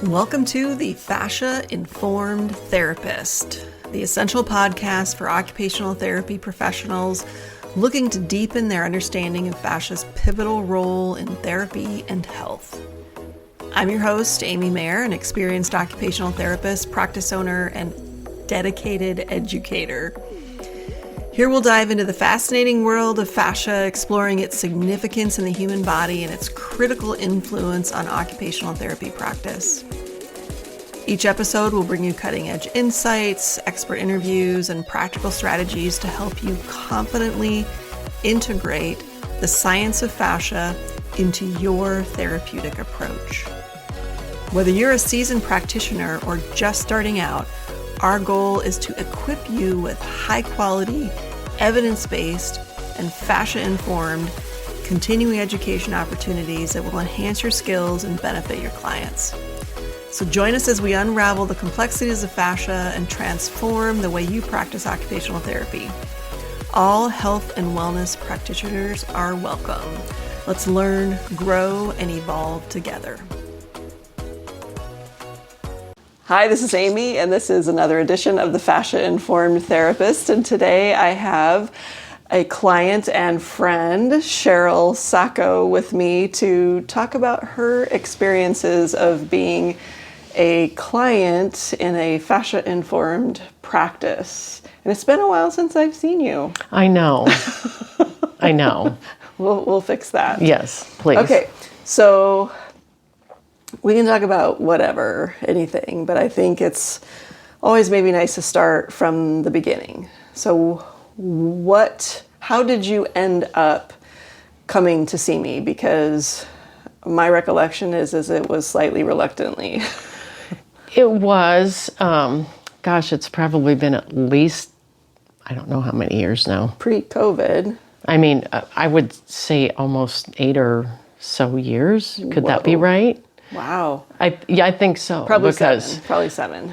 Welcome to the Fascia-Informed Therapist, the essential podcast for occupational therapy professionals looking to deepen their understanding of fascia's pivotal role in therapy and health. I'm your host, Amy Mayer, an experienced occupational therapist, practice owner, and dedicated educator. Here we'll dive into the fascinating world of fascia, exploring its significance in the human body and its critical influence on occupational therapy practice. Each episode will bring you cutting-edge insights, expert interviews, and practical strategies to help you confidently integrate the science of fascia into your therapeutic approach. Whether you're a seasoned practitioner or just starting out, our goal is to equip you with high-quality, evidence-based, and fascia-informed continuing education opportunities that will enhance your skills and benefit your clients. So join us as we unravel the complexities of fascia and transform the way you practice occupational therapy. All health and wellness practitioners are welcome. Let's learn, grow, and evolve together. Hi, this is Amy, and this is another edition of the Fascia-Informed Therapist. And today I have a client and friend, Cheryl Sacco, with me to talk about her experiences of being a client in a fascia-informed practice. And it's been a while since I've seen you. I know. I know. We'll fix that. Yes, please. Okay, so we can talk about whatever, anything, but I think it's always maybe nice to start from the beginning. So how did you end up coming to see me? Because my recollection is it was slightly reluctantly. It was, it's probably been at least, I don't know how many years now. Pre-COVID. I mean, I would say almost 8 or so years. Could that be right? Wow. I think so. Probably seven.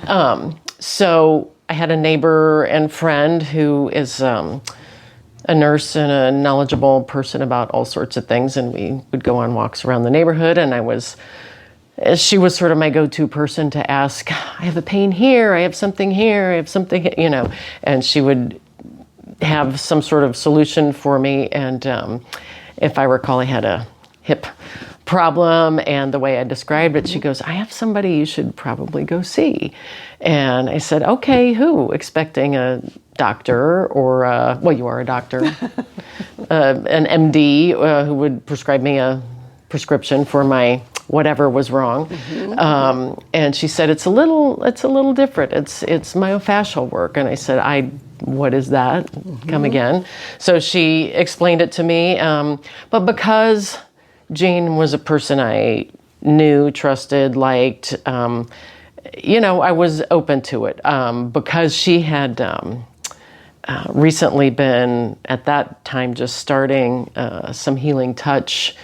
So I had a neighbor and friend who is a nurse and a knowledgeable person about all sorts of things, and we would go on walks around the neighborhood, and she was sort of my go-to person to ask, I have a pain here, I have something here, I have something, and she would have some sort of solution for me. And if I recall, I had a hip problem, and the way I described it, she goes, I have somebody you should probably go see. And I said, okay, who? Expecting a doctor or, you are a doctor, an MD who would prescribe me a prescription for my whatever was wrong. Mm-hmm. And she said, it's a little different. It's myofascial work. And I said, what is that? Mm-hmm. Come again. So she explained it to me. But because Jane was a person I knew, trusted, liked, I was open to it. Because she had recently been, at that time, just starting some healing touch.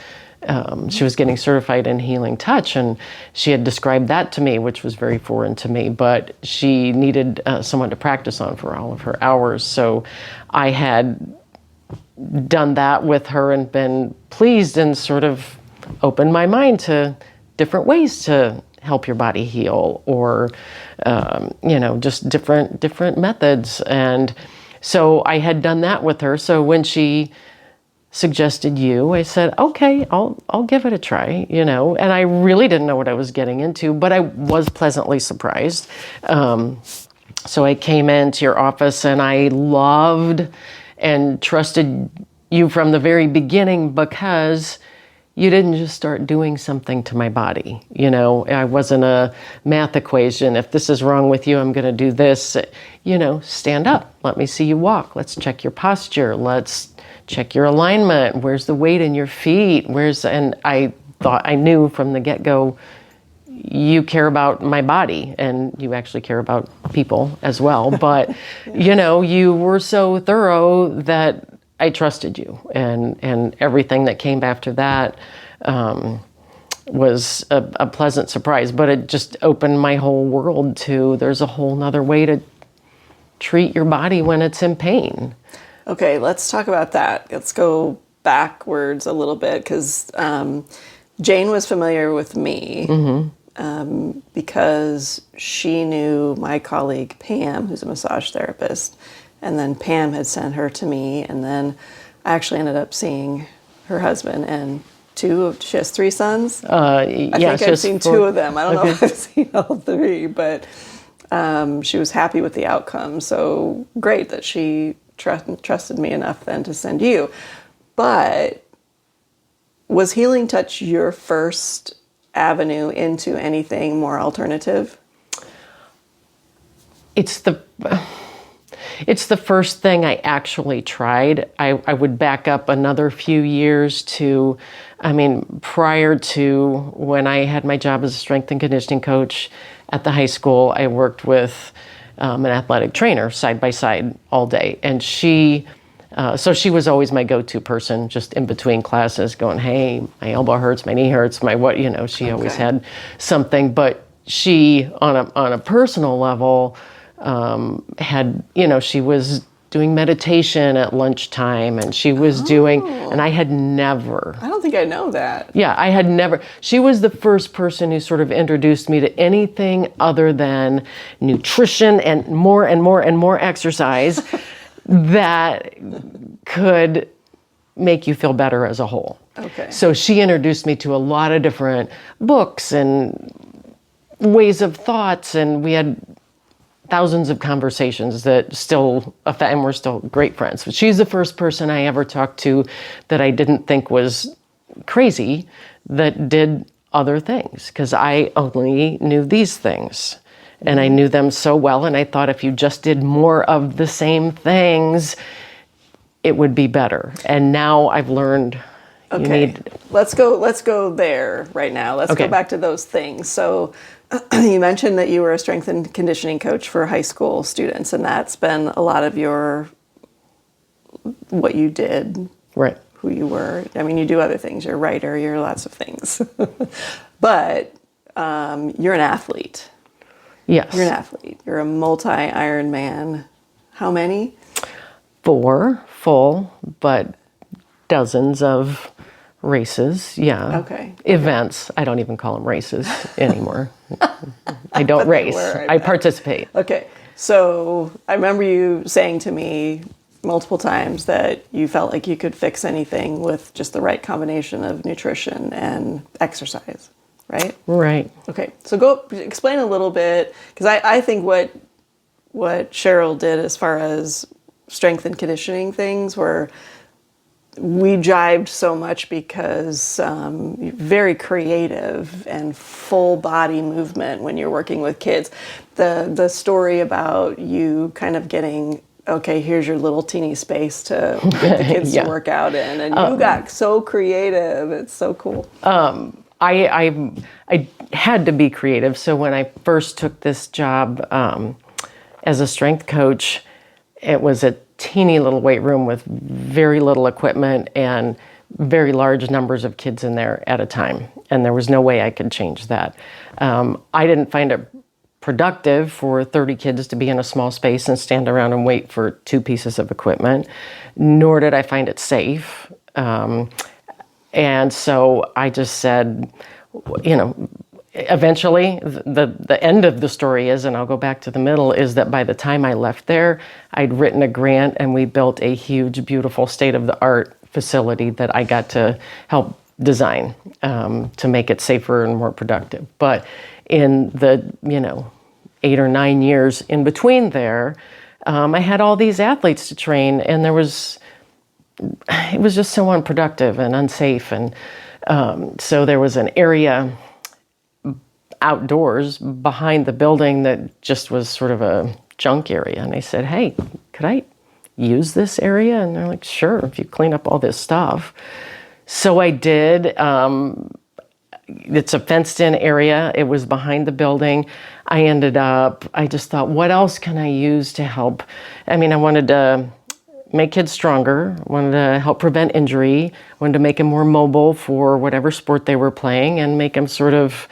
She was getting certified in healing touch, and she had described that to me, which was very foreign to me, but she needed someone to practice on for all of her hours. So I had done that with her and been pleased and sort of opened my mind to different ways to help your body heal, or, just different methods. And so I had done that with her. So when she suggested you, I said, okay, I'll give it a try, and I really didn't know what I was getting into, but I was pleasantly surprised. So I came into your office, and I loved and trusted you from the very beginning, because you didn't just start doing something to my body. I wasn't a math equation. If this is wrong with you, I'm going to do this. Stand up. Let me see you walk. Let's check your posture. Let's check your alignment. Where's the weight in your feet? And I thought, I knew from the get-go, you care about my body, and you actually care about people as well. But, you were so thorough that I trusted you, and everything that came after that was a pleasant surprise. But it just opened my whole world to, there's a whole nother way to treat your body when it's in pain. Okay, let's talk about that. Let's go backwards a little bit, because Jane was familiar with me. Mm-hmm. because she knew my colleague Pam, who's a massage therapist, and then Pam had sent her to me, and then I actually ended up seeing her husband and she has 3 sons. I think I've seen 2 of them. I don't know if I've seen all 3, but she was happy with the outcome. So great that she trusted me enough then to send you. But was Healing Touch your first avenue into anything more alternative? It's the first thing I actually tried. I would back up another few years to, prior to when I had my job as a strength and conditioning coach at the high school, I worked with an athletic trainer side by side all day. And she was always my go-to person just in between classes going, hey, my elbow hurts, my knee hurts, she always had something. But she, on a personal level, she was doing meditation at lunchtime, and she was and I had never. I don't think I know that. Yeah, I had never. She was the first person who sort of introduced me to anything other than nutrition and more and more and more exercise that could make you feel better as a whole. Okay. So she introduced me to a lot of different books and ways of thoughts, and we had thousands of conversations that and we're still great friends. But she's the first person I ever talked to that I didn't think was crazy that did other things, because I only knew these things. And I knew them so well, and I thought if you just did more of the same things, it would be better. And now I've learned Let's go there right now. Let's go back to those things. So you mentioned that you were a strength and conditioning coach for high school students, and that's been a lot of what you did, right? Who you were. You do other things. You're a writer. You're lots of things. But you're an athlete. Yes. You're an athlete. You're a multi-Ironman. How many? 4 full, but dozens of races. Yeah. Okay. Events. I don't even call them races anymore. I don't race. I participate. Okay. So I remember you saying to me multiple times that you felt like you could fix anything with just the right combination of nutrition and exercise, right? Right. Okay. So explain a little bit, because I think what Cheryl did as far as strength and conditioning things were, we jibed so much because very creative and full body movement when you're working with kids. The story about you kind of getting, okay, here's your little teeny space to get the kids to work out in, and you got so creative. It's so cool. I had to be creative. So when I first took this job as a strength coach, it was a teeny little weight room with very little equipment and very large numbers of kids in there at a time. And there was no way I could change that. I didn't find it productive for 30 kids to be in a small space and stand around and wait for 2 pieces of equipment, nor did I find it safe. And so I just said, eventually, the end of the story is, and I'll go back to the middle, is that by the time I left there, I'd written a grant and we built a huge, beautiful state-of-the-art facility that I got to help design to make it safer and more productive. But in the, 8 or 9 years in between there, I had all these athletes to train, and it was just so unproductive and unsafe. And so there was an area outdoors behind the building that just was sort of a junk area. And I said, hey, could I use this area? And they're like, sure, if you clean up all this stuff. So I did. It's a fenced in area. It was behind the building. I just thought, what else can I use to help? I wanted to make kids stronger, wanted to help prevent injury, wanted to make them more mobile for whatever sport they were playing, and make them sort of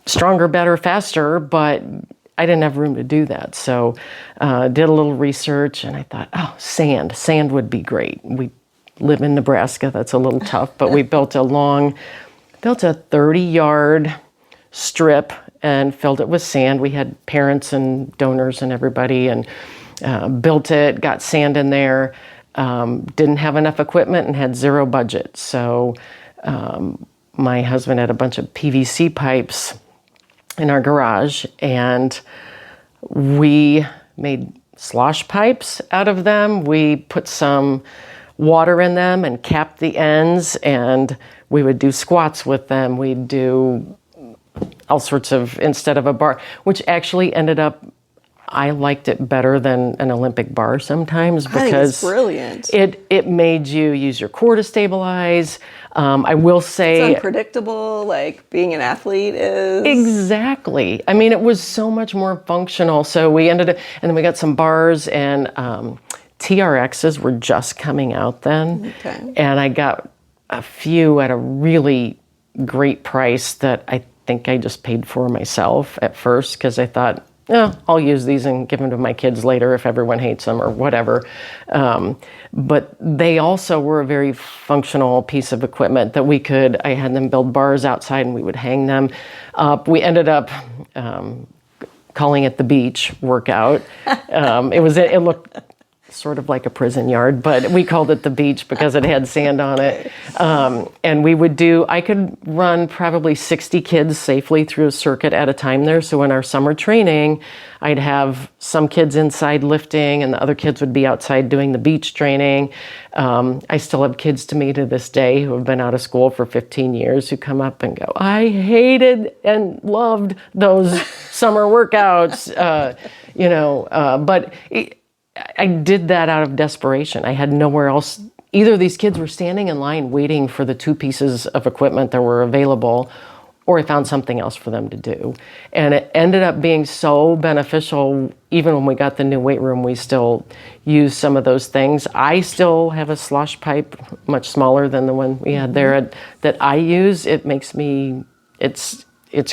stronger, better, faster, but I didn't have room to do that. So did a little research, and I thought, sand would be great. We live in Nebraska. That's a little tough, but we built a long built a 30-yard strip and filled it with sand. We had parents and donors and everybody, and built it, got sand in there, didn't have enough equipment and had zero budget. So my husband had a bunch of PVC pipes in our garage, and we made slosh pipes out of them. We put some water in them and capped the ends, and we would do squats with them. We'd do all sorts of, instead of a bar, which actually ended up, I liked it better than an Olympic bar sometimes, because I think it's brilliant. It made you use your core to stabilize. I will say, it's unpredictable, like being an athlete is. Exactly. I mean, it was so much more functional. So we ended up, and then we got some bars, and TRXs were just coming out then. Okay. And I got a few at a really great price that I think I just paid for myself at first, because I thought, I'll use these and give them to my kids later if everyone hates them or whatever. But they also were a very functional piece of equipment that I had them build bars outside and we would hang them up. We ended up calling it the beach workout. It looked sort of like a prison yard, but we called it the beach because it had sand on it. And I could run probably 60 kids safely through a circuit at a time there. So in our summer training, I'd have some kids inside lifting and the other kids would be outside doing the beach training. I still have kids to me to this day who have been out of school for 15 years who come up and go, I hated and loved those summer workouts, but I did that out of desperation. I had nowhere else. Either these kids were standing in line waiting for the two pieces of equipment that were available, or I found something else for them to do. And it ended up being so beneficial. Even when we got the new weight room, we still use some of those things. I still have a slosh pipe, much smaller than the one we had there, that I use. It makes me, it's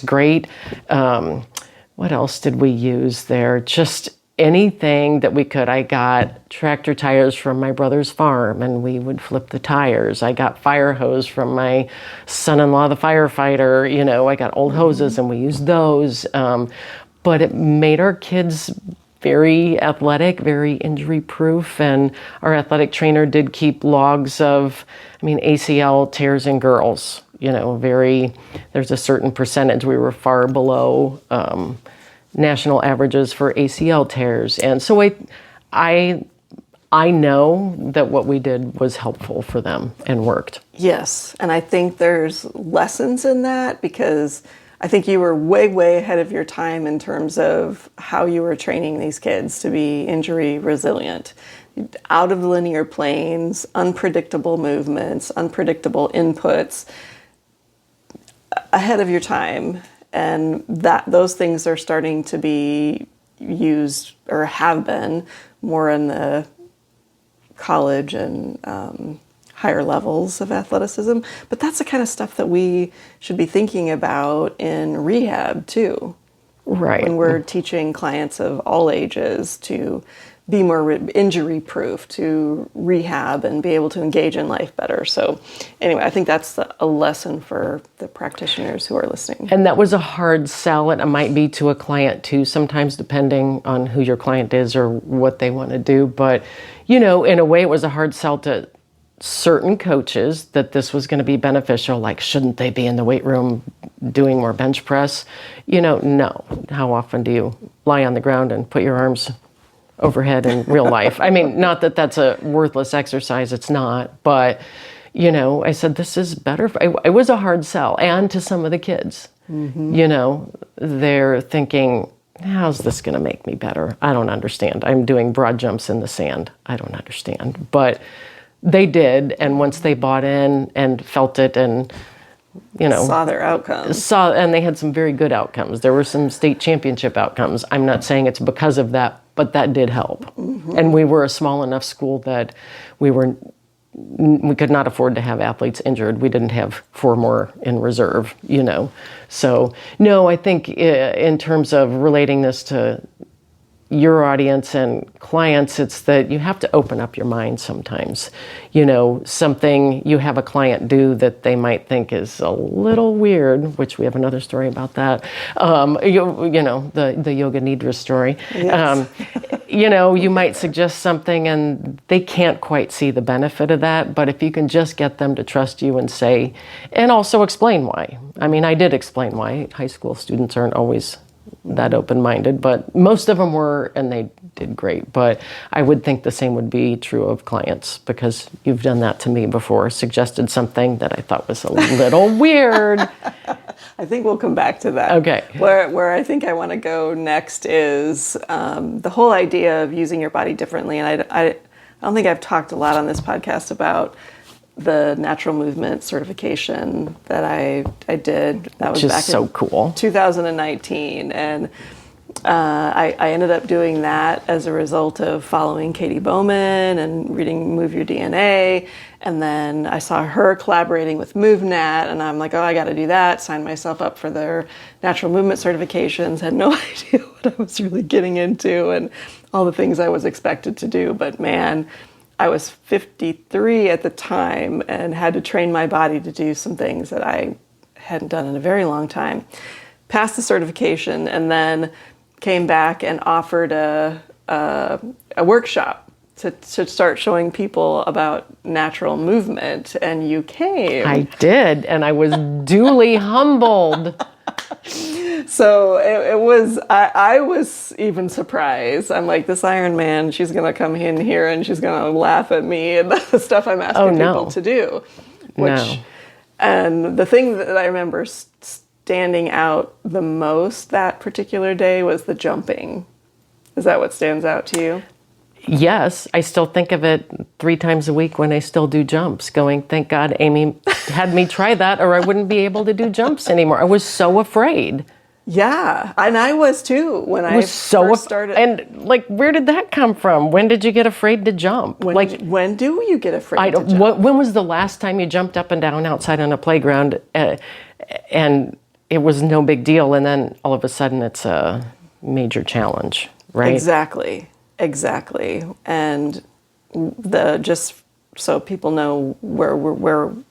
great. What else did we use there? Just anything that we could. I got tractor tires from my brother's farm and we would flip the tires. I got fire hose from my son-in-law, the firefighter. I got old hoses and we used those. But it made our kids very athletic, very injury proof. And our athletic trainer did keep logs of, ACL tears in girls, there's a certain percentage. We were far below, national averages for ACL tears. And so I know that what we did was helpful for them and worked. Yes, and I think there's lessons in that, because I think you were way, way ahead of your time in terms of how you were training these kids to be injury resilient. Out of the linear planes, unpredictable movements, unpredictable inputs, ahead of your time. And those things are starting to be used, or have been, more in the college and higher levels of athleticism. But that's the kind of stuff that we should be thinking about in rehab too. Right. When we're teaching clients of all ages to be more injury proof, to rehab and be able to engage in life better. So anyway, I think that's a lesson for the practitioners who are listening. And that was a hard sell. It might be to a client too, sometimes depending on who your client is or what they want to do. But, in a way it was a hard sell to certain coaches that this was going to be beneficial. Like, shouldn't they be in the weight room doing more bench press? No. How often do you lie on the ground and put your arms overhead in real life? Not that that's a worthless exercise, it's not, but, I said, this is better. It was a hard sell. And to some of the kids, they're thinking, how's this going to make me better? I don't understand. I'm doing broad jumps in the sand. I don't understand. But they did. And once they bought in and felt it and, saw their outcomes. And they had some very good outcomes. There were some state championship outcomes. I'm not saying it's because of that, but that did help. Mm-hmm. And we were a small enough school that we could not afford to have athletes injured. We didn't have 4 more in reserve, So, no, I think in terms of relating this to your audience and clients, it's that you have to open up your mind sometimes. You know, something you have a client do that they might think is a little weird, which we have another story about that. You know, the Yoga Nidra story. Yes. You know, you might suggest something and they can't quite see the benefit of that, but if you can just get them to trust you and say, and also explain why. I mean, I did explain why. High school students aren't always that open-minded, but most of them were, and they did great. But I would think the same would be true of clients, because you've done that to me before, suggested something that I thought was a little weird. I think we'll come back to that. Okay. Where I think I want to go next is the whole idea of using your body differently. And I don't think I've talked a lot on this podcast about the natural movement certification that I did. That was back so in cool. 2019. And I ended up doing that as a result of following Katie Bowman and reading Move Your DNA. And then I saw her collaborating with MoveNat, and I'm like, oh, I got to do that. Signed myself up for their natural movement certifications. Had no idea what I was really getting into and all the things I was expected to do. But man, I was 53 at the time and had to train my body to do some things that I hadn't done in a very long time. Passed the certification and then came back and offered a workshop to start showing people about natural movement, and you came. I did, and I was duly humbled. So it was, I was even surprised. I'm like, this Iron Man, she's going to come in here and she's going to laugh at me and the stuff I'm asking people to do. And the thing that I remember standing out the most that particular day was the jumping. Is that what stands out to you? Yes, I still think of it 3 times a week when I still do jumps, going, thank God Amy had me try that or I wouldn't be able to do jumps anymore. I was so afraid. Yeah, and I was too when I first started. And like, where did that come from? When did you get afraid to jump? When do you get afraid to jump? When was the last time you jumped up and down outside on a playground and it was no big deal, and then all of a sudden it's a major challenge, right? Exactly. And just so people know where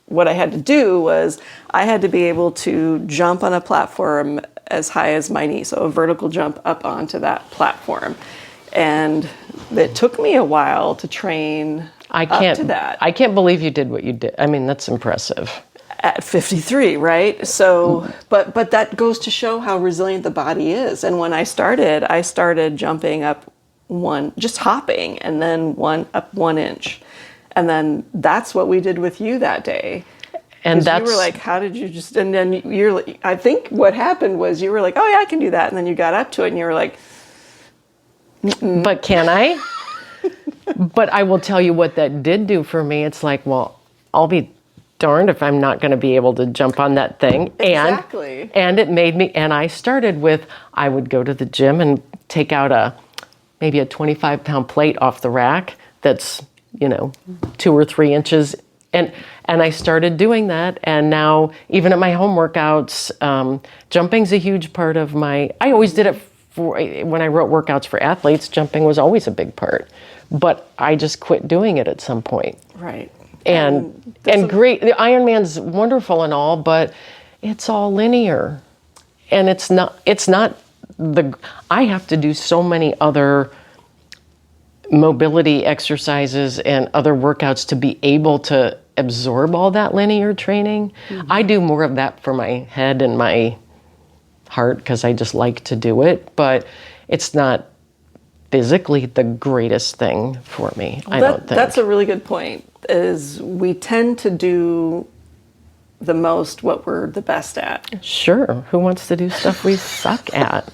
what I had to do was I had to be able to jump on a platform as high as my knee, so a vertical jump up onto that platform. And it took me a while to train up to that. I can't believe you did what you did. I mean, that's impressive. At 53, right? So, but that goes to show how resilient the body is. And when I started jumping up just hopping, and then up 1 inch. And then that's what we did with you that day. And you were like, how did you just, and then I think what happened was you were like, oh yeah, I can do that. And then you got up to it and you were like, mm-mm. But can I? But I will tell you what that did do for me. It's like, well, I'll be darned if I'm not going to be able to jump on that thing. Exactly. And it made me, and I started with, I would go to the gym and take out maybe a 25-pound plate off the rack that's, 2 or 3 inches. And I started doing that. And now, even at my home workouts, jumping's a huge part of I always did it when I wrote workouts for athletes, jumping was always a big part. But I just quit doing it at some point. Right. And great, the Ironman's wonderful and all, but it's all linear. And it's not I have to do so many other mobility exercises and other workouts to be able to absorb all that linear training. Mm-hmm. I do more of that for my head and my heart because I just like to do it, but it's not physically the greatest thing for me, I don't think. That's a really good point, is we tend to do the most what we're the best at. Sure. Who wants to do stuff we suck at?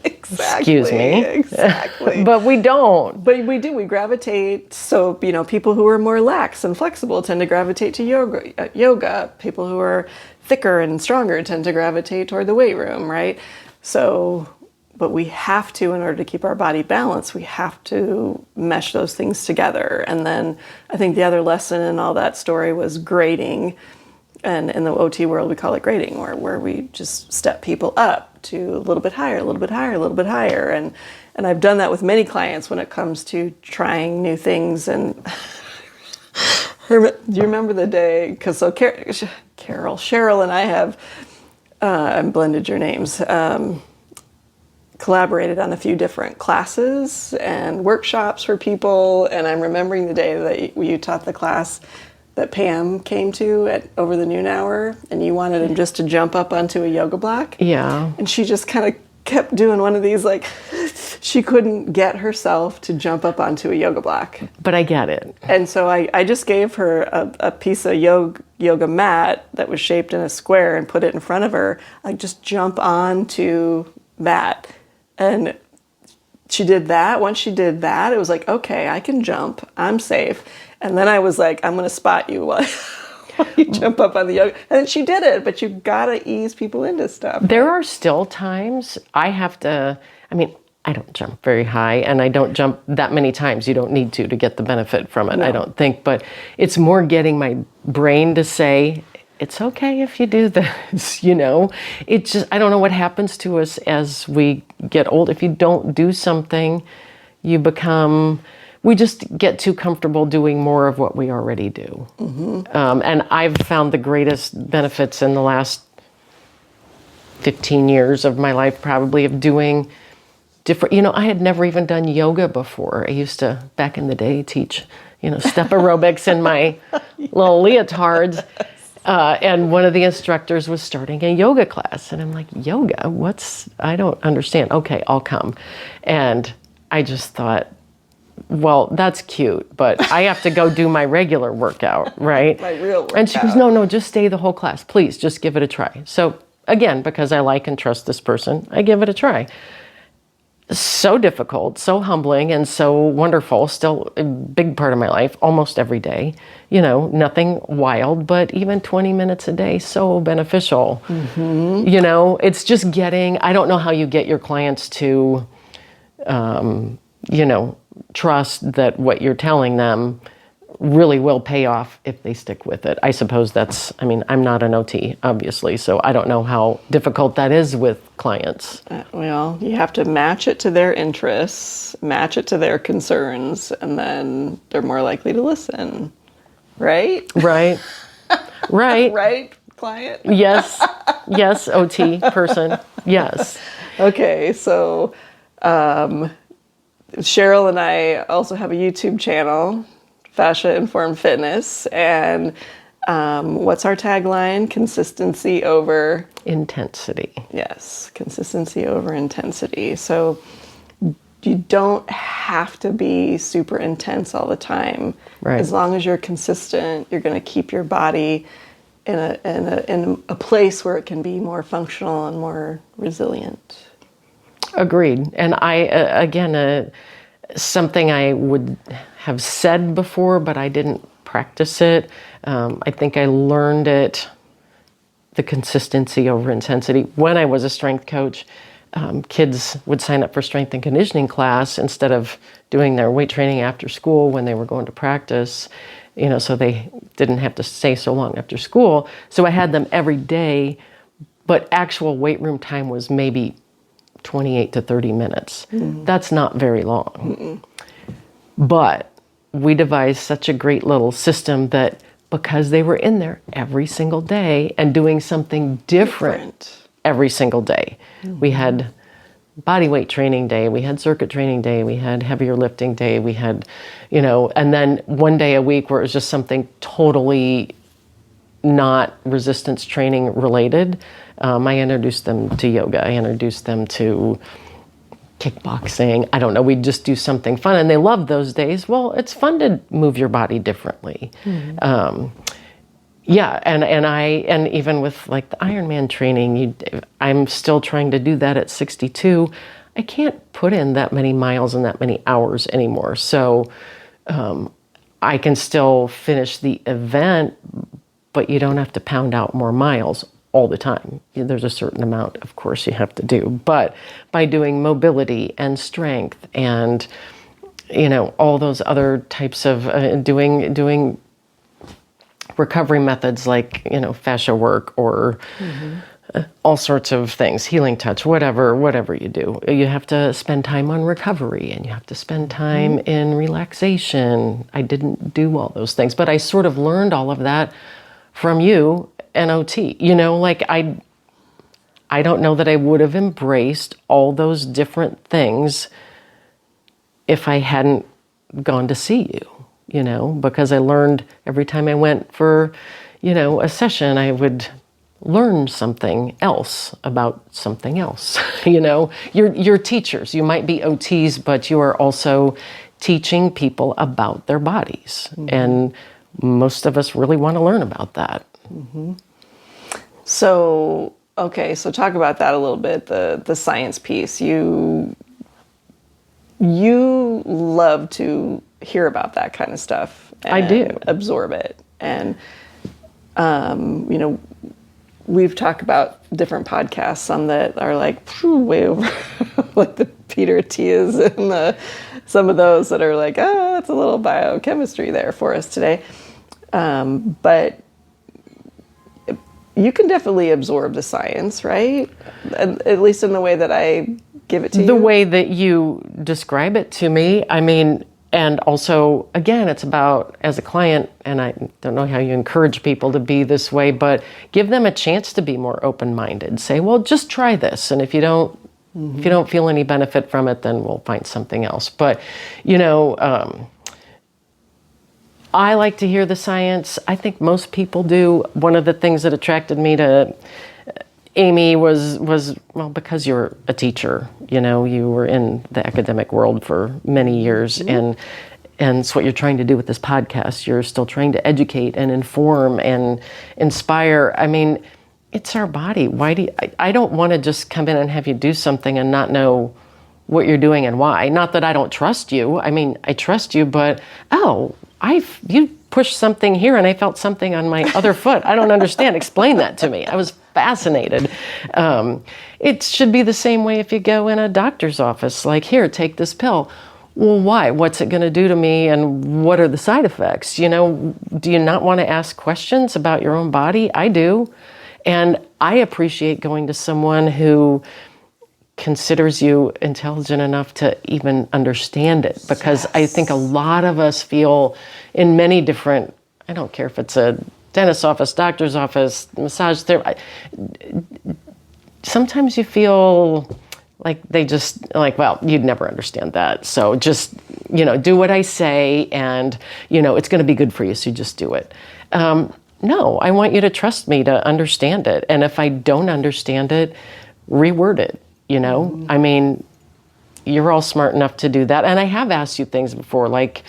Exactly. Excuse me. Exactly. But we don't. But we do. We gravitate. So, people who are more lax and flexible tend to gravitate to yoga. People who are thicker and stronger tend to gravitate toward the weight room, right? So, but we have to, in order to keep our body balanced, we have to mesh those things together. And then I think the other lesson in all that story was grading. And in the OT world, we call it grading, where we just step people up to a little bit higher, a little bit higher, a little bit higher. And I've done that with many clients when it comes to trying new things. And do you remember the day? Because so Cheryl and I have, I blended your names, collaborated on a few different classes and workshops for people. And I'm remembering the day that you taught the class that Pam came to over the noon hour, and you wanted him just to jump up onto a yoga block. Yeah. And she just kind of kept doing one of these, like, she couldn't get herself to jump up onto a yoga block. But I get it. And so I just gave her a piece of yoga mat that was shaped in a square and put it in front of her. Like, just jump onto that. And she did that. Once she did that, it was like, okay, I can jump. I'm safe. And then I was like, I'm going to spot you while you jump up on the yoga. And then she did it, but you got to ease people into stuff. There are still times I have to, I don't jump very high, and I don't jump that many times. You don't need to get the benefit from it, no. I don't think. But it's more getting my brain to say, it's okay if you do this, It's just, I don't know what happens to us as we get old. If you don't do something, we just get too comfortable doing more of what we already do. Mm-hmm. And I've found the greatest benefits in the last 15 years of my life, probably, of doing different, I had never even done yoga before. I used to, back in the day, teach, step aerobics in my little leotards. And one of the instructors was starting a yoga class. And I'm like, yoga? I don't understand. Okay, I'll come. And I just thought, well, that's cute, but I have to go do my regular workout, right? My real workout. And she goes, no, just stay the whole class. Please, just give it a try. So again, because I like and trust this person, I give it a try. So difficult, so humbling, and so wonderful. Still a big part of my life, almost every day. Nothing wild, but even 20 minutes a day, so beneficial. Mm-hmm. It's just I don't know how you get your clients to, trust that what you're telling them really will pay off if they stick with it. I suppose I'm not an OT, obviously, so I don't know how difficult that is with clients. Well, you have to match it to their interests, match it to their concerns, and then they're more likely to listen, right? Right. Right. Right, client? Yes, OT person, yes. Okay, so Cheryl and I also have a YouTube channel, Fascia-Informed Fitness, and what's our tagline? Consistency over intensity. Yes, consistency over intensity. So you don't have to be super intense all the time. Right. As long as you're consistent, you're going to keep your body in a place where it can be more functional and more resilient. Agreed. And something I would have said before, but I didn't practice it. I think I learned it, the consistency over intensity. When I was a strength coach, kids would sign up for strength and conditioning class instead of doing their weight training after school when they were going to practice, so they didn't have to stay so long after school. So I had them every day, but actual weight room time was maybe 28 to 30 minutes. Mm-hmm. That's not very long. Mm-mm. But we devised such a great little system that because they were in there every single day and doing something different every single day. Mm-hmm. We had body weight training day, we had circuit training day, we had heavier lifting day, we had, and then one day a week where it was just something totally not resistance training related. I introduced them to yoga. I introduced them to kickboxing. I don't know. We'd just do something fun, and they loved those days. Well, it's fun to move your body differently. Mm-hmm. And even with like the Ironman training, I'm still trying to do that at 62. I can't put in that many miles and that many hours anymore. So I can still finish the event, but you don't have to pound out more miles all the time. There's a certain amount, of course, you have to do. But by doing mobility and strength and, all those other types of doing recovery methods like, fascia work or all sorts of things, healing touch, whatever you do. You have to spend time on recovery and you have to spend time in relaxation. I didn't do all those things, but I sort of learned all of that from you and OT. I don't know that I would have embraced all those different things if I hadn't gone to see you, because I learned every time I went for, a session, I would learn something else about something else. You're teachers. You might be OTs, but you are also teaching people about their bodies. And most of us really want to learn about that. So talk about that a little bit, the science piece. You love to hear about that kind of stuff. And I do. Absorb it. And, we've talked about different podcasts, some that are like way over, like the Peter Attia's and some of those that are like, it's a little biochemistry there for us today. But you can definitely absorb the science, right? At least in the way that I give it to you. The way that you describe it to me, and also, again, it's about, as a client, and I don't know how you encourage people to be this way, but give them a chance to be more open-minded. Say, well, just try this, and if you don't feel any benefit from it, then we'll find something else. But, I like to hear the science. I think most people do. One of the things that attracted me to Amy was because you're a teacher, you were in the academic world for many years, and it's what you're trying to do with this podcast. You're still trying to educate and inform and inspire. It's our body. I don't want to just come in and have you do something and not know what you're doing and why. Not that I don't trust you. I trust you, but you pushed something here and I felt something on my other foot. I don't understand. Explain that to me. I was fascinated. It should be the same way if you go in a doctor's office, like, here, take this pill. Well, why? What's it going to do to me? And what are the side effects? Do you not want to ask questions about your own body? I do. And I appreciate going to someone who considers you intelligent enough to even understand it, because I think a lot of us feel in many different, I don't care if it's a dentist's office, doctor's office, massage therapy, sometimes you feel like they just well, you'd never understand that, so just do what I say, and it's going to be good for you, so you just do it. No, I want you to trust me to understand it, and if I don't understand it, reword it. You're all smart enough to do that. And I have asked you things before, like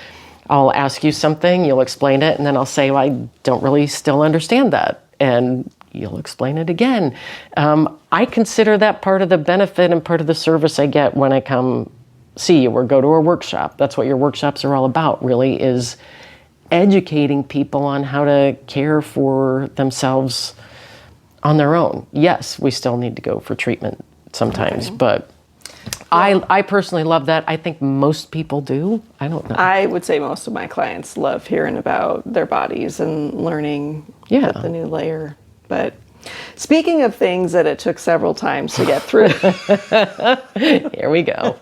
I'll ask you something, you'll explain it, and then I'll say, well, I don't really still understand that. And you'll explain it again. I consider that part of the benefit and part of the service I get when I come see you or go to a workshop. That's what your workshops are all about, really, is educating people on how to care for themselves on their own. Yes, we still need to go for treatment sometimes, but I personally love that. I think most people do. I don't know. I would say most of my clients love hearing about their bodies and learning the new layer. But speaking of things that it took several times to get through. Here we go.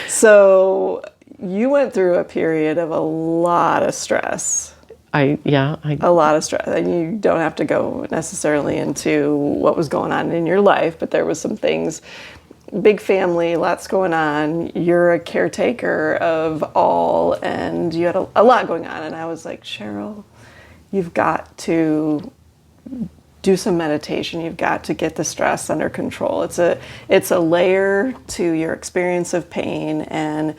So you went through a period of a lot of stress. A lot of stress. And you don't have to go necessarily into what was going on in your life, but there was some things, big family, lots going on. You're a caretaker of all, and you had a lot going on. And I was like, Cheryl, you've got to do some meditation. You've got to get the stress under control. It's a layer to your experience of pain, and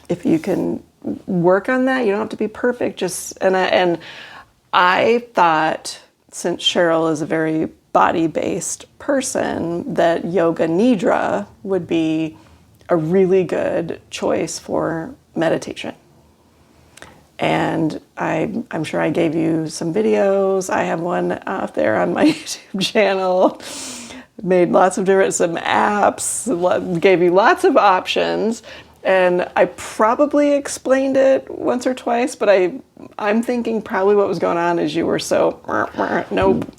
if you can work on that, you don't have to be perfect. And I thought, since Cheryl is a very body-based person, that yoga nidra would be a really good choice for meditation. And I'm sure I gave you some videos. I have one out there on my YouTube channel. Made lots of some apps, gave you lots of options. And I probably explained it once or twice, but I'm thinking probably what was going on is you were so, nope.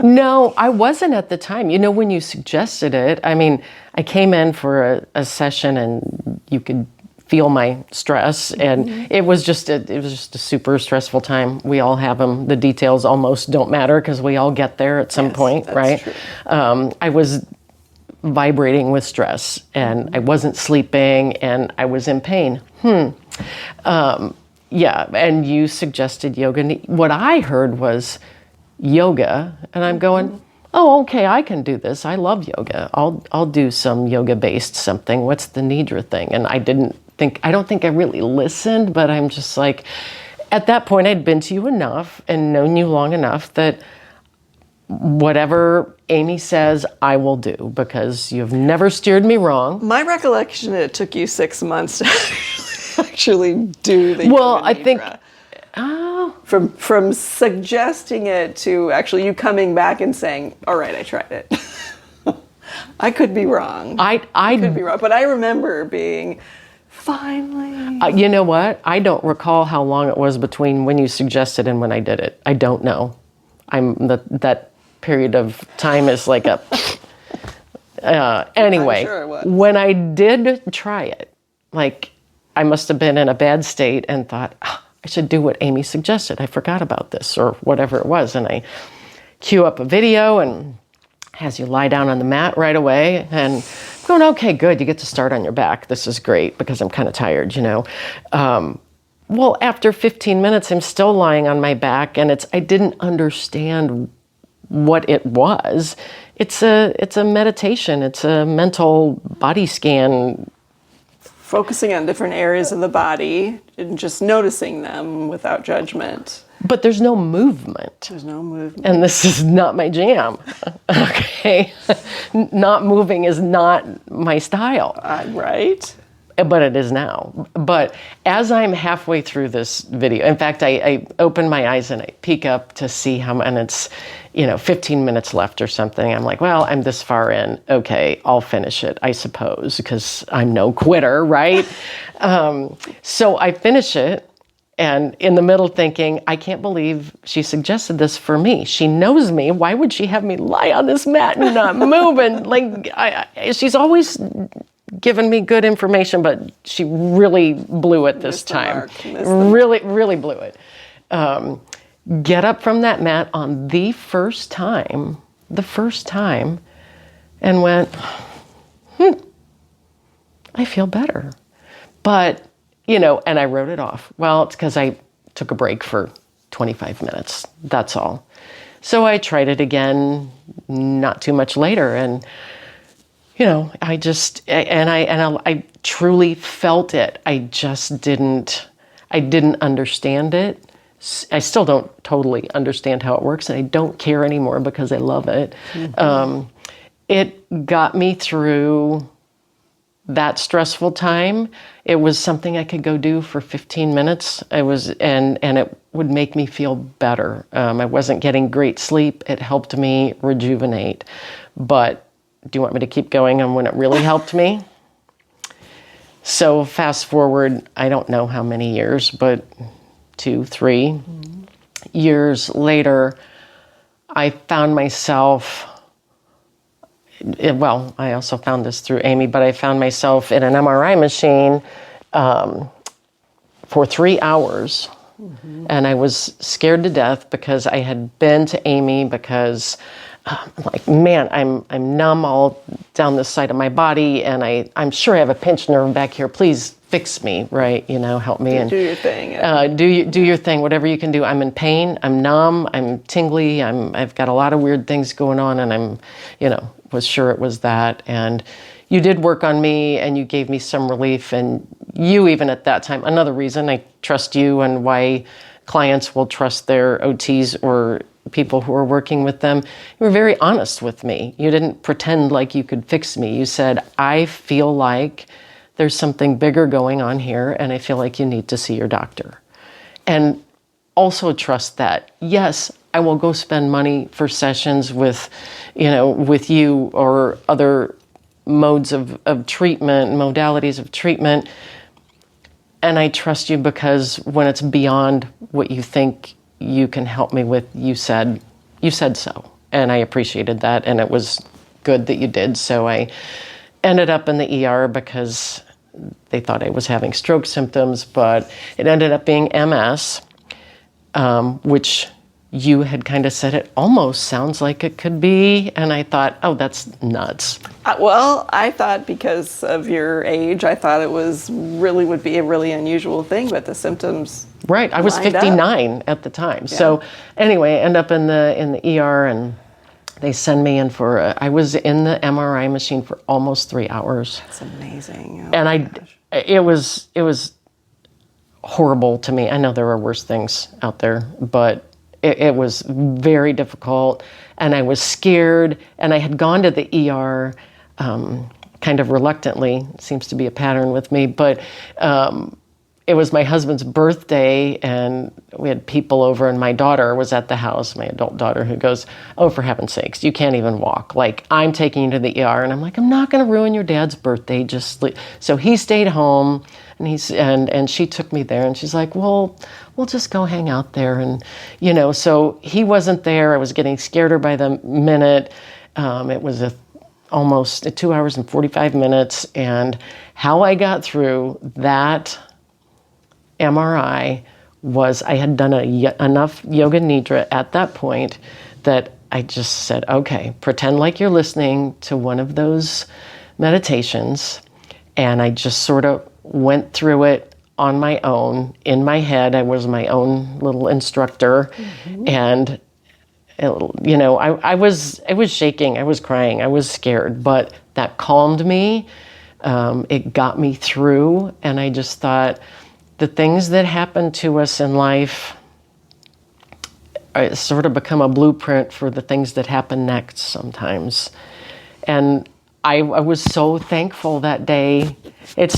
No, I wasn't at the time. You know, when you suggested it, I mean, I came in for a session and you could feel my stress, and it was just a super stressful time. We all have them. The details almost don't matter because we all get there at some point, that's right? True. I was vibrating with stress, and I wasn't sleeping, and I was in pain. Yeah, and you suggested yoga. What I heard was yoga, and I'm going, oh, okay, I can do this. I love yoga. I'll do some yoga-based something. What's the nidra thing? And I don't think I really listened, but I'm just like, at that point, I'd been to you enough and known you long enough that whatever Amy says, I will do, because you've never steered me wrong. My recollection, it took you 6 months to actually do the Well, yoga I think, nidra. From suggesting it to actually you coming back and saying, all right, I tried it. I could be wrong. I could be wrong, but I remember being, finally. You know what? I don't recall how long it was between when you suggested and when I did it. I don't know. That period of time is like a... Anyway, I'm sure it was. When I did try it, like, I must have been in a bad state and thought, I should do what Amy suggested. I forgot about this, or whatever it was. And I cue up a video and has you lie down on the mat right away, and I'm going, okay, good. You get to start on your back. This is great, because I'm kind of tired, you know. Well, after 15 minutes, I'm still lying on my back, and I didn't understand what it was. It's a meditation. It's a mental body scan. Focusing on different areas of the body and just noticing them without judgment. But there's no movement. There's no movement. And this is not my jam. Okay? Not moving is not my style. Right? But it is now. But as I'm halfway through this video, in fact, I open my eyes and I peek up to see and it's, 15 minutes left or something. I'm like, well, I'm this far in. Okay, I'll finish it, I suppose, because I'm no quitter, right? So I finish it, and in the middle thinking, I can't believe she suggested this for me. She knows me. Why would she have me lie on this mat and not move? And like, she's always given me good information, but she really blew it this time. Really, really blew it. Get up from that mat on the first time, and went, I feel better. But, and I wrote it off. Well, it's because I took a break for 25 minutes. That's all. So I tried it again not too much later, and I truly felt it. I just didn't understand it. I still don't totally understand how it works, and I don't care anymore because I love it. Mm-hmm. It got me through that stressful time. It was something I could go do for 15 minutes. And it would make me feel better. I wasn't getting great sleep. It helped me rejuvenate. But do you want me to keep going on when it really helped me? So fast forward, I don't know how many years, but 2, 3 years later, I found myself, I also found this through Amy, but I found myself in an MRI machine for 3 hours. Mm-hmm. And I was scared to death because I had been to Amy because I'm like, man, I'm numb all down this side of my body, and I'm sure I have a pinched nerve back here. Please fix me, right? Help me. Do your thing. Do your thing, whatever you can do. I'm in pain. I'm numb. I'm tingly. I've got a lot of weird things going on, and I'm, was sure it was that. And you did work on me, and you gave me some relief. And you, even at that time, another reason I trust you and why clients will trust their OTs or people who are working with them, you were very honest with me. You didn't pretend like you could fix me. You said, I feel like there's something bigger going on here, and I feel like you need to see your doctor. And also trust that, yes, I will go spend money for sessions with you or other modes of treatment, modalities of treatment. And I trust you because when it's beyond what you think you can help me with, you said so. And I appreciated that. And it was good that you did. So I ended up in the ER because they thought I was having stroke symptoms, but it ended up being MS, which you had kind of said it almost sounds like it could be. And I thought, oh, that's nuts. Well, I thought because of your age, I thought it would be a really unusual thing, but the symptoms Right. I was 59 at the time. Yeah. So anyway, I end up in the ER, and they send me in I was in the MRI machine for almost 3 hours. That's amazing. Oh, and it was horrible to me. I know there are worse things out there, but it was very difficult, and I was scared, and I had gone to the ER kind of reluctantly. It seems to be a pattern with me, but it was my husband's birthday, and we had people over, and my daughter was at the house, my adult daughter, who goes, oh, for heaven's sakes, you can't even walk. Like, I'm taking you to the ER. And I'm like, I'm not going to ruin your dad's birthday. Just sleep. So he stayed home, and she took me there, and she's like, well, we'll just go hang out there. And, so he wasn't there. I was getting scareder by the minute. It was almost 2 hours and 45 minutes. And how I got through that MRI was I had done enough yoga nidra at that point that I just said, okay, pretend like you're listening to one of those meditations. And I just sort of went through it on my own. In my head, I was my own little instructor. Mm-hmm. And, I was shaking, I was crying, I was scared, but that calmed me. It got me through. And I just thought, the things that happen to us in life sort of become a blueprint for the things that happen next sometimes. And I was so thankful that day. It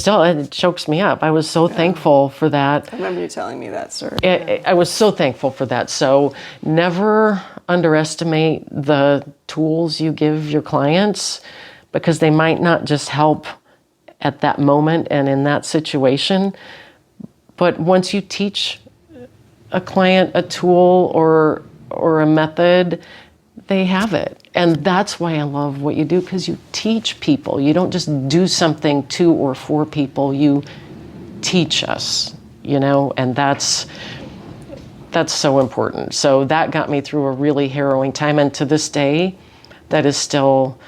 chokes me up. I was so thankful for that. I remember you telling me that story. I was so thankful for that. So never underestimate the tools you give your clients, because they might not just help at that moment and in that situation. But once you teach a client a tool or a method, they have it. And that's why I love what you do, because you teach people. You don't just do something to or for people, you teach us, and that's so important. So that got me through a really harrowing time. And to this day, that is still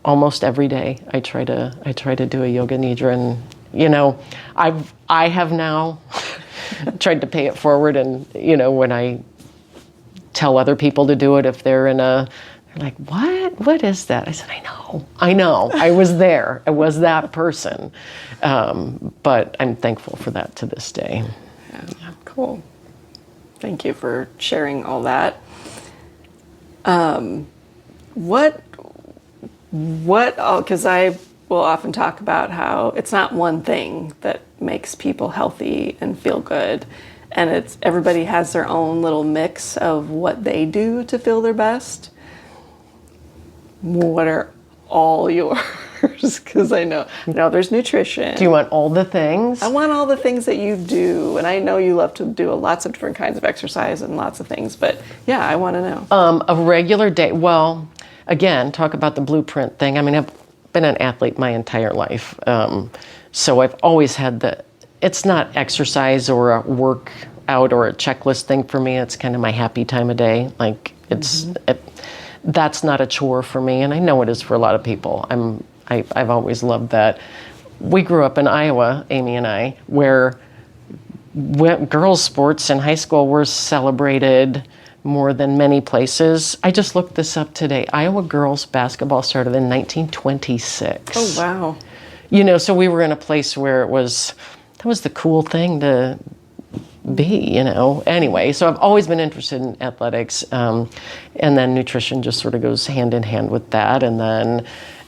almost every day I try to do a yoga nidra. And I have now tried to pay it forward, and when I tell other people to do it, if they're they're like, what is that? I said, I know, I was there, I was that person, but I'm thankful for that to this day. Yeah. Cool. Thank you for sharing all that. Because I will often talk about how it's not one thing that makes people healthy and feel good. And everybody has their own little mix of what they do to feel their best. What are all yours? Because I know there's nutrition. Do you want all the things? I want all the things that you do. And I know you love to do lots of different kinds of exercise and lots of things. But yeah, I want to know. A regular day. Well, again, talk about the blueprint thing. I mean, I've been an athlete my entire life. So I've always had it's not exercise or a workout or a checklist thing for me. It's kind of my happy time of day. Like that's not a chore for me. And I know it is for a lot of people. I've always loved that. We grew up in Iowa, Amy and I, where girls' sports in high school were celebrated more than many places. I just looked this up today. Iowa girls basketball started in 1926. Oh, wow. So we were in a place where that was the cool thing to be, Anyway, so I've always been interested in athletics. And then nutrition just sort of goes hand in hand with that. And then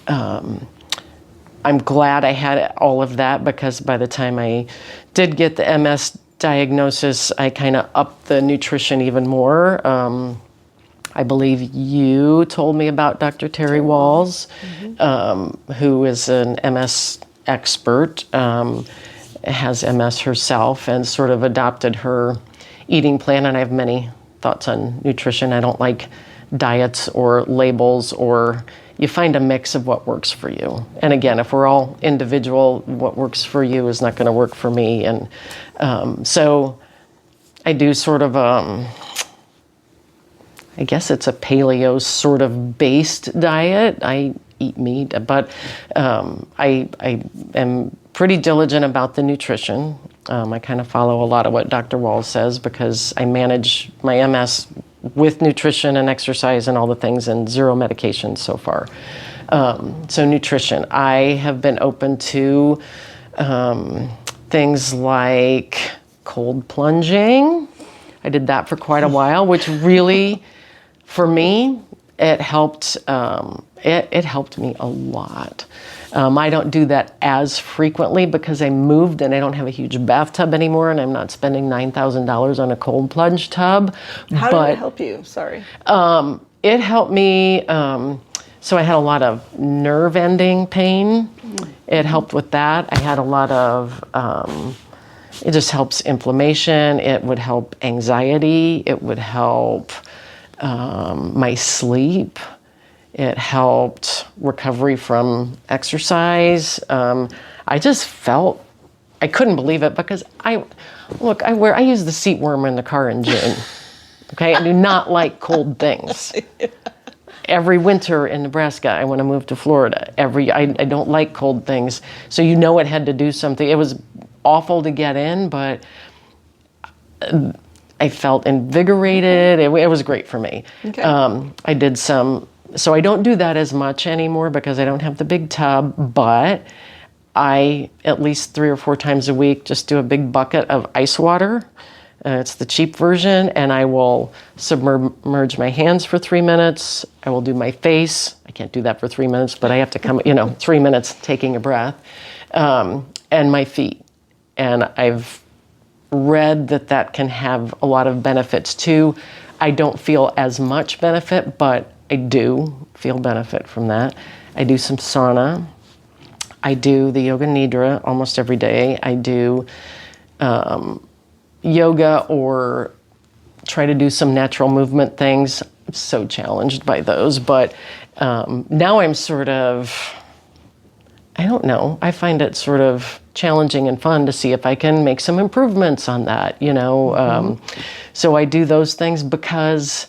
I'm glad I had all of that, because by the time I did get the MS diagnosis, I kind of upped the nutrition even more. I believe you told me about Dr. Terry Walls, who is an MS expert, has MS herself, and sort of adopted her eating plan. And I have many thoughts on nutrition. I don't like diets or labels, or you find a mix of what works for you. And again, if we're all individual, what works for you is not going to work for me. And so I do sort of I guess it's a paleo sort of based diet. I eat meat, but I am pretty diligent about the nutrition. I kind of follow a lot of what Dr. Walls says because I manage my MS with nutrition and exercise and all the things, and 0 medications so far. So nutrition, I have been open to things like cold plunging. I did that for quite a while, which really, for me, it helped. It helped me a lot. I don't do that as frequently because I moved and I don't have a huge bathtub anymore, and I'm not spending $9,000 on a cold plunge tub. How did it help you? Sorry. It helped me. So I had a lot of nerve ending pain. It helped with that. I had a lot of. It just helps inflammation. It would help anxiety. It would help my sleep. It helped recovery from exercise. I just felt, I couldn't believe it because I use the seat warmer in the car in June. Okay, I do not like cold things. Every winter in Nebraska, I want to move to Florida. I don't like cold things. So it had to do something. It was awful to get in, but I felt invigorated. It was great for me. Okay. I did so I don't do that as much anymore because I don't have the big tub, but I, at least 3 or 4 times a week, just do a big bucket of ice water. It's the cheap version, and I will submerge my hands for 3 minutes. I will do my face. I can't do that for 3 minutes, but I have to come, 3 minutes taking a breath, and my feet. And I've read that can have a lot of benefits too. I don't feel as much benefit, but I do feel benefit from that. I do some sauna. I do the yoga nidra almost every day. I do yoga or try to do some natural movement things. I'm so challenged by those, but now I'm sort of, I don't know, I find it sort of challenging and fun to see if I can make some improvements on that, So I do those things because,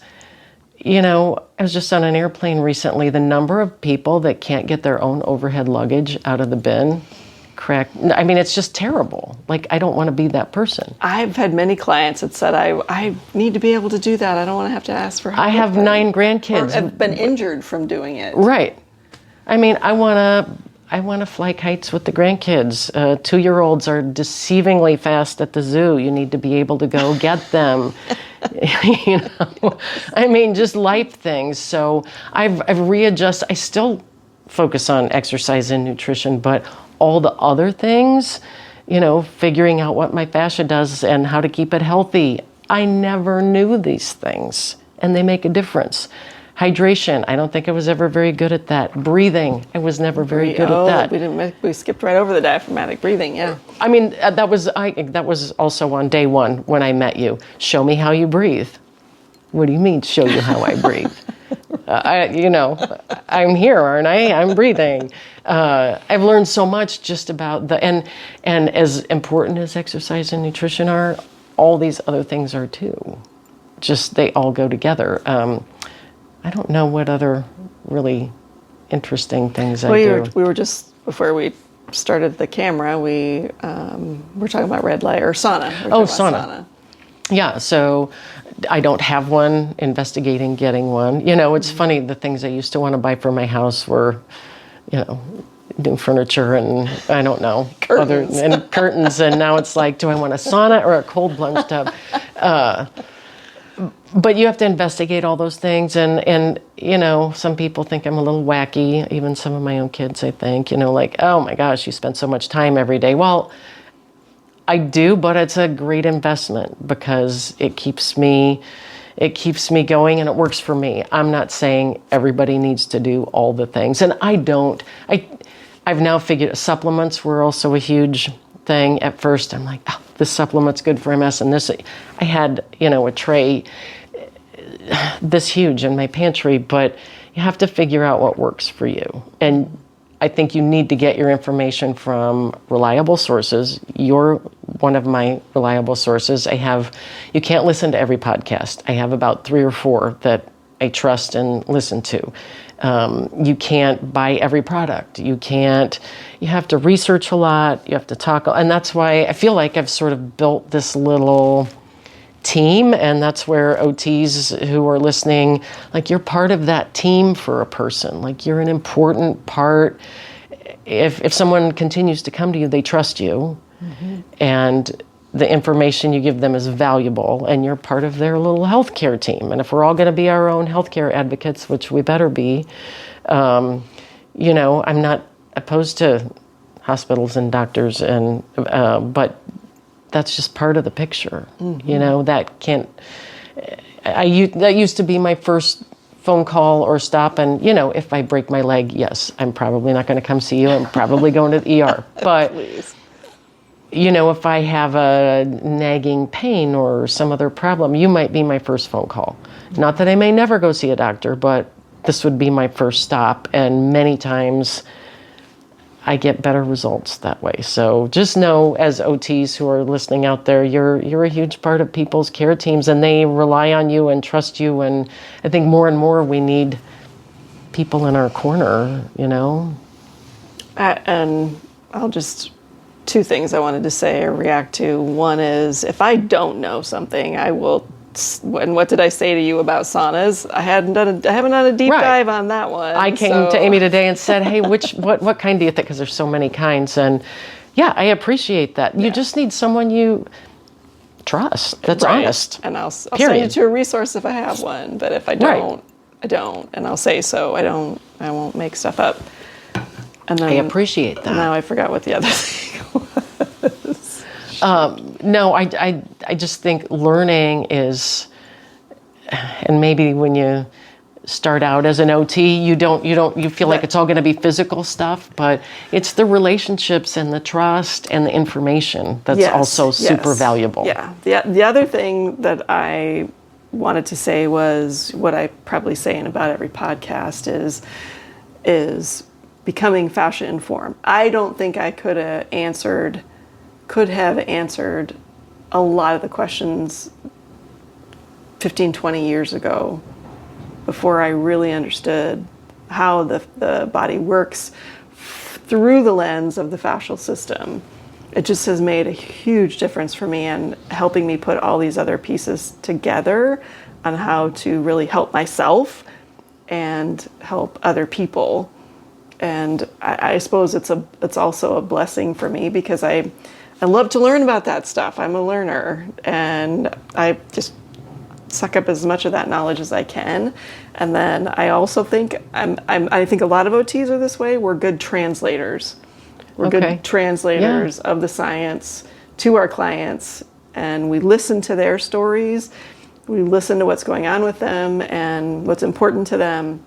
I was just on an airplane recently. The number of people that can't get their own overhead luggage out of the bin, it's just terrible. Like, I don't want to be that person. I've had many clients that said, I need to be able to do that. I don't want to have to ask for help. I have 9 grandkids. Or have been injured from doing it. Right. I want to fly kites with the grandkids. 2-year-olds are deceivingly fast at the zoo. You need to be able to go get them. Just life things. So I've readjusted. I still focus on exercise and nutrition, but all the other things, figuring out what my fascia does and how to keep it healthy. I never knew these things, and they make a difference. Hydration, I don't think I was ever very good at that. Breathing, I was never very good at that. We skipped right over the diaphragmatic breathing, yeah. That was also on day 1 when I met you. Show me how you breathe. What do you mean, show you how I breathe? I'm here, aren't I? I'm breathing. I've learned so much just about and as important as exercise and nutrition are, all these other things are too. Just, they all go together. I don't know what other really interesting things I do. We were just, before we started the camera, we were talking about red light or sauna. Sauna. Yeah, so I don't have one, investigating getting one. It's funny, the things I used to want to buy for my house were, new furniture and I don't know, curtains. And now it's like, do I want a sauna or a cold plunge tub? But you have to investigate all those things, and some people think I'm a little wacky, even some of my own kids, I think, like, oh my gosh, you spend so much time every day. Well, I do, but it's a great investment because it keeps me It keeps me going and it works for me. I'm not saying everybody needs to do all the things. And I've now figured supplements were also a huge thing. At first, I'm like, oh, this supplement's good for MS, and this. I had, a tray this huge in my pantry, but you have to figure out what works for you. And I think you need to get your information from reliable sources. You're one of my reliable sources. You can't listen to every podcast. I have about 3 or 4 that I trust and listen to. You can't buy every product. You have to research a lot. You have to talk. And that's why I feel like I've sort of built this little team, and that's where OTs who are listening, like, you're part of that team for a person. Like, you're an important part. If someone continues to come to you, they trust you, and the information you give them is valuable, and you're part of their little healthcare team. And if we're all going to be our own healthcare advocates, which we better be, I'm not opposed to hospitals and doctors, but that's just part of the picture. That used to be my first phone call or stop. And, if I break my leg, yes, I'm probably not going to come see you. I'm probably going to the ER. But, Please. If I have a nagging pain or some other problem, you might be my first phone call. Not that I may never go see a doctor, but this would be my first stop. And many times I get better results that way. So just know, as OTs who are listening out there, you're a huge part of people's care teams, and they rely on you and trust you. And I think more and more we need people in our corner, And I'll just, 2 things I wanted to say or react to. One is, if I don't know something, I will. And what did I say to you about saunas? I haven't done a deep dive on that one. I came to Amy today and said, hey, what kind do you think? Because there's so many kinds. And yeah, I appreciate that. You just need someone you trust, that's honest. And I'll send you to a resource if I have one. But if I don't, I don't. And I'll say so. I won't make stuff up. And then, I appreciate that. Now I forgot what the other thing was. No, I just think learning is, and maybe when you start out as an OT, you feel like it's all going to be physical stuff, but it's the relationships and the trust and the information that's also super valuable. Yeah. The other thing that I wanted to say was what I probably say in about every podcast is becoming fascia-informed. I don't think I could have answered a lot of the questions 15, 20 years ago before I really understood how the body works through the lens of the fascial system. It just has made a huge difference for me and helping me put all these other pieces together on how to really help myself and help other people. And I suppose it's also a blessing for me because I love to learn about that stuff. I'm a learner, and I just suck up as much of that knowledge as I can. And then I also think I think a lot of OTs are this way. We're good translators. We're good translators of the science to our clients, and we listen to their stories. We listen to what's going on with them and what's important to them.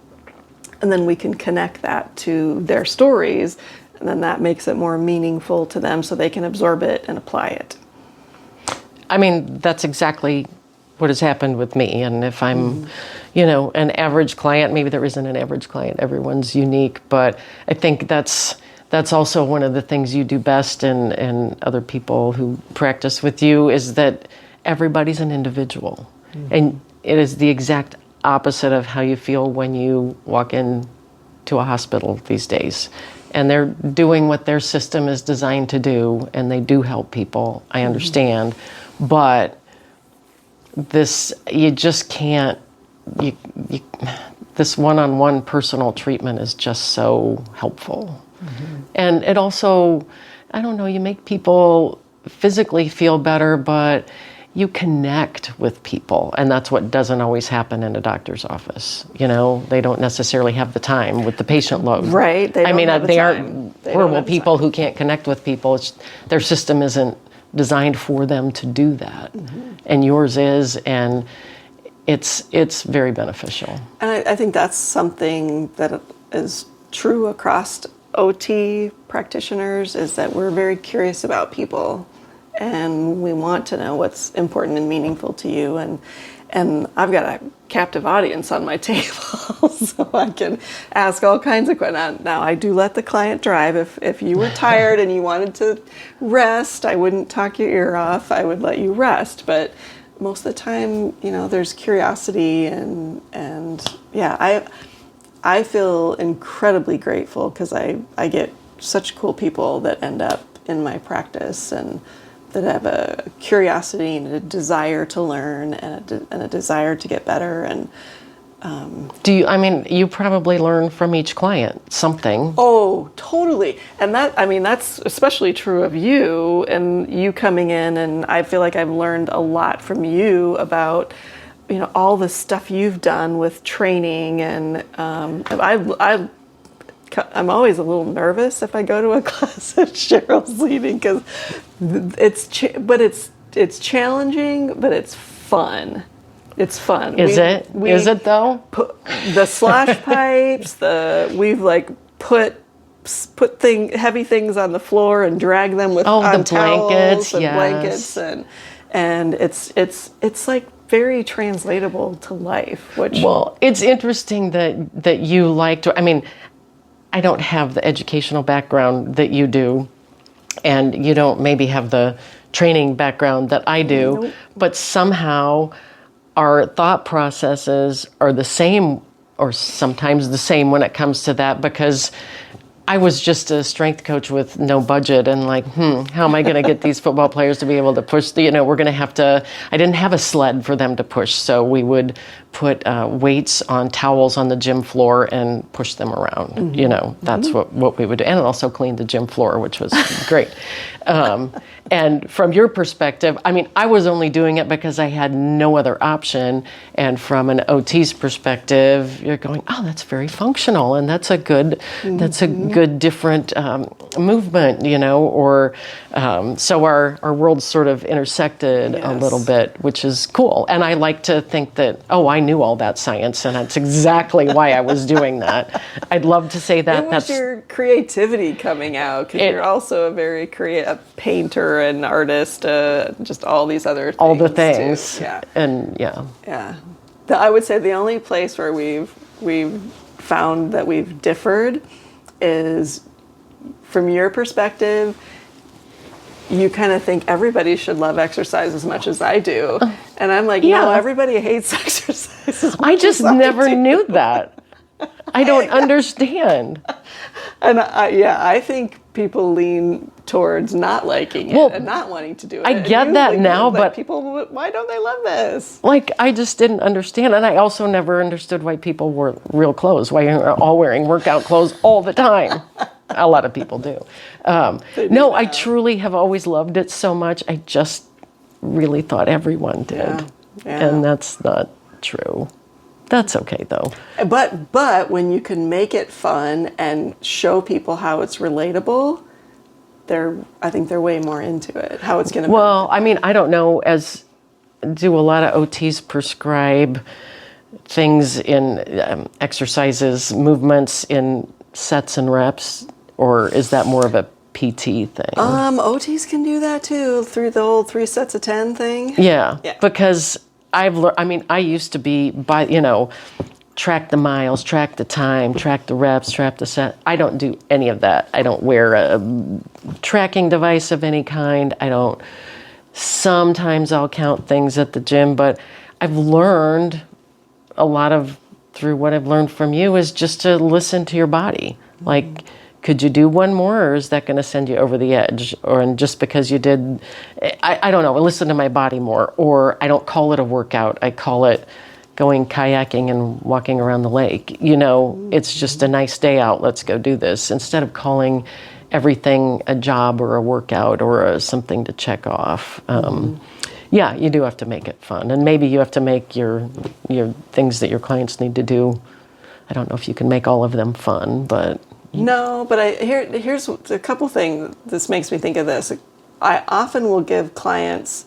And then we can connect that to their stories, and then that makes it more meaningful to them so they can absorb it and apply it. I mean, that's exactly what has happened with me. And if I'm, an average client, maybe there isn't an average client, everyone's unique, but I think that's also one of the things you do best, and other people who practice with you, is that everybody's an individual. And it is the exact opposite of how you feel when you walk in to a hospital these days. And they're doing what their system is designed to do, and they do help people, I understand. But this, you just can't, this one-on-one personal treatment is just so helpful. And it also, I don't know, you make people physically feel better, but you connect with people, and that's what doesn't always happen in a doctor's office. They don't necessarily have the time with the patient load. Right. They aren't horrible people who can't connect with people. Their system isn't designed for them to do that, and yours is. And it's very beneficial. And I think that's something that is true across OT practitioners, is that we're very curious about people and we want to know what's important and meaningful to you. And I've got a captive audience on my table, so I can ask all kinds of questions. Now, I do let the client drive. If you were tired and you wanted to rest, I wouldn't talk your ear off. I would let you rest. But most of the time, there's curiosity and yeah, I feel incredibly grateful because I get such cool people that end up in my practice and that have a curiosity and a desire to learn and a desire to get better. And you probably learn from each client something. Oh, totally. And that's especially true of you and you coming in, and I feel like I've learned a lot from you about all the stuff you've done with training. And I'm always a little nervous if I go to a class that Cheryl's leading because it's challenging, but it's fun. It's fun. Is it though? The slosh pipes. We've put heavy things on the floor and drag them with on the blankets, towels and yes. blankets and it's very translatable to life. It's interesting that you like to. I don't have the educational background that you do, and you don't maybe have the training background that I do, Nope. But somehow our thought processes are the same, or sometimes the same when it comes to that, because I was just a strength coach with no budget and how am I going to get these football players to be able to push we're going to have to, I didn't have a sled for them to push. So we would put weights on towels on the gym floor and push them around. Mm-hmm. That's what we would do. And also clean the gym floor, which was great. And from your perspective, I was only doing it because I had no other option. And from an OT's perspective, you're going, oh, that's very functional. And that's a good, different movement, or so our worlds sort of intersected a little bit, which is cool. And I like to think that, I knew all that science, and that's exactly why I was doing that. I'd love to say that. That's your creativity coming out, because you're also a very creative painter and artist, just all these other things. All the things. Too. Yeah. And yeah. Yeah. I would say the only place where we've found that we've differed is from your perspective. You kind of think everybody should love exercise as much as I do. And I'm like, no, everybody hates exercise. I just never knew that. I don't understand. And I think people lean towards not liking it and not wanting to do it. I get that now, but people, why don't they love this? I just didn't understand. And I also never understood why people wore real clothes, why you're all wearing workout clothes all the time. A lot of people do. No, I truly have always loved it so much. I just really thought everyone did. Yeah. And that's not true. That's okay, though. But when you can make it fun and show people how it's relatable, I think they're way more into it, how it's going to be. Well, I don't know, do a lot of OTs prescribe things in exercises, movements in sets and reps, or is that more of a PT thing? OTs can do that too, through the old 3 sets of 10 thing. Yeah. Because I've learned, I used to be track the miles, track the time, track the reps, track the set. I don't do any of that. I don't wear a tracking device of any kind. Sometimes I'll count things at the gym, but I've learned a lot through what I've learned from you is just to listen to your body. Could you do one more, or is that going to send you over the edge? And just because you did, I don't know, I listen to my body more, or I don't call it a workout. I call it going kayaking and walking around the lake. It's just a nice day out. Let's go do this. Instead of calling everything a job or a workout or something to check off. Yeah, you do have to make it fun. And maybe you have to make your things that your clients need to do. I don't know if you can make all of them fun, but... No, but here's a couple things. This makes me think of this. I often will give clients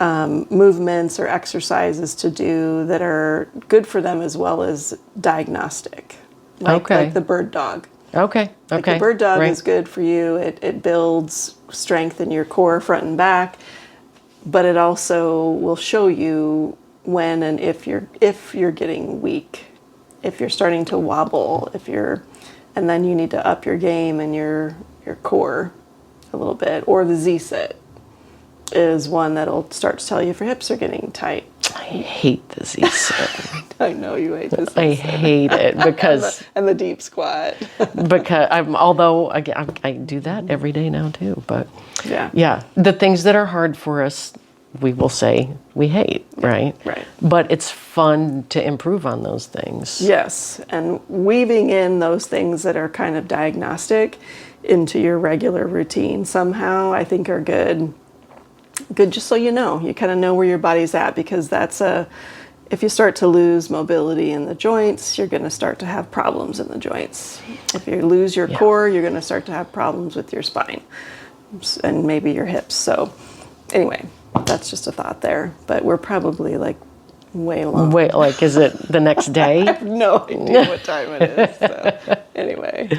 movements or exercises to do that are good for them as well as diagnostic, like the bird dog. Okay. Like the bird dog is good for you. It builds strength in your core, front and back, but it also will show you when and if you're getting weak, if you're starting to wobble, and then you need to up your game and your core a little bit. Or the Z-sit is one that'll start to tell you if your hips are getting tight. I hate the Z-sit. I know you hate this. I hate it because and the deep squat. Because although I do that every day now too, but yeah, the things that are hard for us, we will say we hate, right? Right. But it's fun to improve on those things. Yes, and weaving in those things that are kind of diagnostic into your regular routine somehow, I think are good just so you kind of know where your body's at, because if you start to lose mobility in the joints, you're going to start to have problems in the joints. If you lose your core, you're going to start to have problems with your spine and maybe your hips. So anyway, that's just a thought there, but we're probably like way along. Wait, like, is it the next day? I have no idea what time it is. So anyway,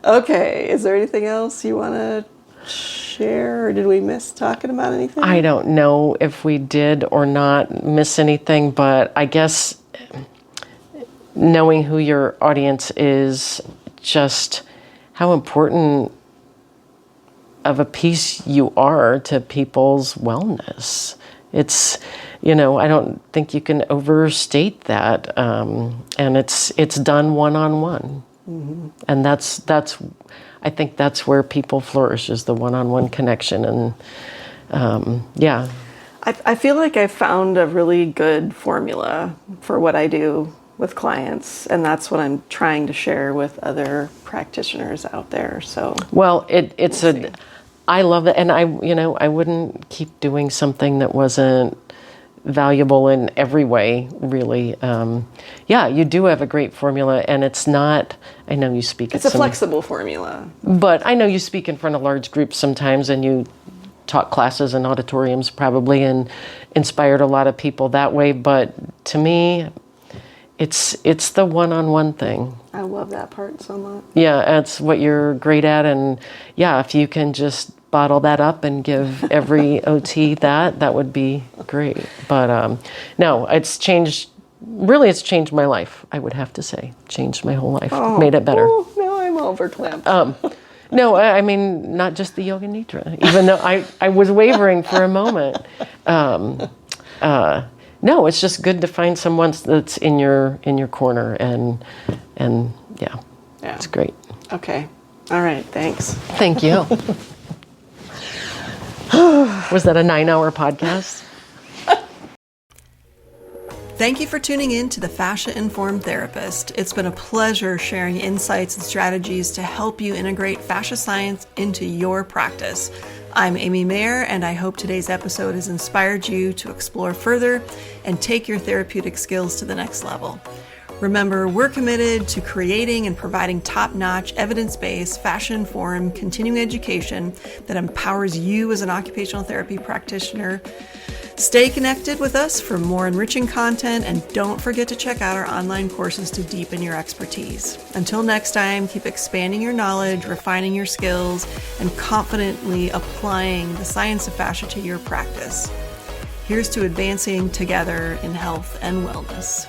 okay. Is there anything else you want to share, or did we miss talking about anything? I don't know if we did or not miss anything, but I guess knowing who your audience is, just how important of a piece you are to people's wellness. It's, I don't think you can overstate that. And it's done one-on-one. Mm-hmm. And I think that's where people flourish, is the one-on-one connection. And I feel like I found a really good formula for what I do with clients, and that's what I'm trying to share with other practitioners out there. So well, I love it, and I wouldn't keep doing something that wasn't valuable in every way, really. You do have a great formula, and it's not, I know you speak. It's a flexible formula. But I know you speak in front of large groups sometimes, and you taught classes in auditoriums probably, and inspired a lot of people that way. But to me, it's the one-on-one thing. I love that part so much. Yeah, that's what you're great at, and if you can just bottle that up and give every OT that would be great. But no, it's changed my life, I would have to say. Changed my whole life, made it better. Oh, now I'm overclamped. No, I mean, not just the Yoga Nidra, even though I was wavering for a moment. No, it's just good to find someone that's in your corner, and it's great. Okay. All right. Thanks. Thank you. Was that a 9-hour podcast? Thank you for tuning in to the Fascia-Informed Therapist. It's been a pleasure sharing insights and strategies to help you integrate fascia science into your practice. I'm Amy Mayer, and I hope today's episode has inspired you to explore further and take your therapeutic skills to the next level. Remember, we're committed to creating and providing top-notch, evidence-based, fascia-informed continuing education that empowers you as an occupational therapy practitioner. Stay connected with us for more enriching content, and don't forget to check out our online courses to deepen your expertise. Until next time, keep expanding your knowledge, refining your skills, and confidently applying the science of fascia to your practice. Here's to advancing together in health and wellness.